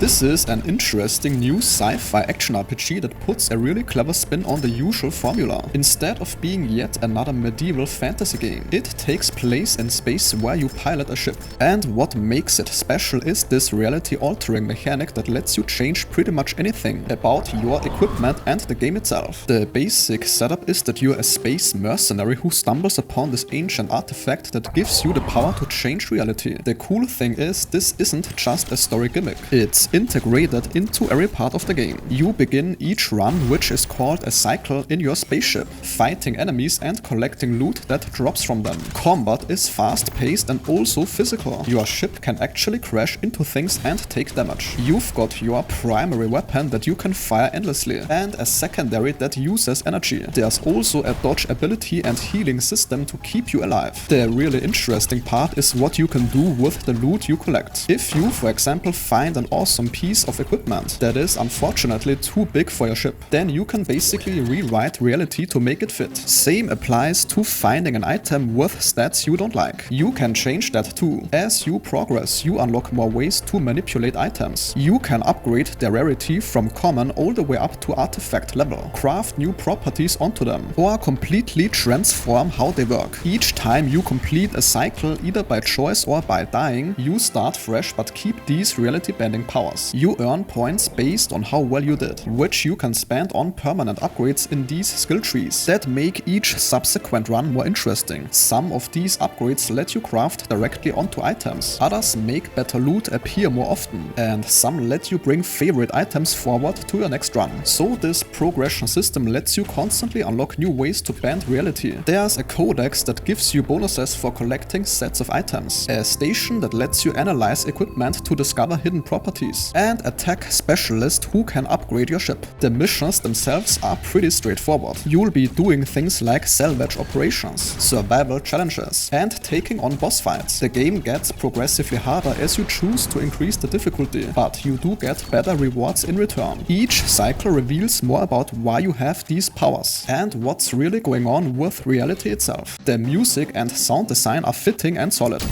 This is an interesting new sci-fi action RPG that puts a really clever spin on the usual formula. Instead of being yet another medieval fantasy game, it takes place in space where you pilot a ship. And what makes it special is this reality-altering mechanic that lets you change pretty much anything about your equipment and the game itself. The basic setup is that you're a space mercenary who stumbles upon this ancient artifact that gives you the power to change reality. The cool thing is, this isn't just a story gimmick. It's integrated into every part of the game. You begin each run, which is called a cycle, in your spaceship, fighting enemies and collecting loot that drops from them. Combat is fast-paced and also physical. Your ship can actually crash into things and take damage. You've got your primary weapon that you can fire endlessly, and a secondary that uses energy. There's also a dodge ability and healing system to keep you alive. The really interesting part is what you can do with the loot you collect. If you, for example, find an awesome piece of equipment that is unfortunately too big for your ship, then you can basically rewrite reality to make it fit. Same applies to finding an item with stats you don't like. You can change that too. As you progress, you unlock more ways to manipulate items. You can upgrade their rarity from common all the way up to artifact level, craft new properties onto them, or completely transform how they work. Each time you complete a cycle, either by choice or by dying, you start fresh but keep these reality-bending powers. You earn points based on how well you did, which you can spend on permanent upgrades in these skill trees that make each subsequent run more interesting. Some of these upgrades let you craft directly onto items, others make better loot appear more often, and some let you bring favorite items forward to your next run. So this progression system lets you constantly unlock new ways to bend reality. There's a codex that gives you bonuses for collecting sets of items, a station that lets you analyze equipment to discover hidden properties, and a tech specialist who can upgrade your ship. The missions themselves are pretty straightforward. You'll be doing things like salvage operations, survival challenges, and taking on boss fights. The game gets progressively harder as you choose to increase the difficulty, but you do get better rewards in return. Each cycle reveals more about why you have these powers, and what's really going on with reality itself. The music and sound design are fitting and solid.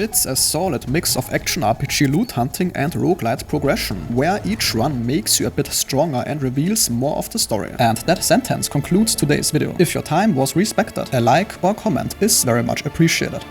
It's a solid mix of action RPG loot hunting and roguelite progression, where each run makes you a bit stronger and reveals more of the story. And that sentence concludes today's video. If your time was respected, a like or comment is very much appreciated.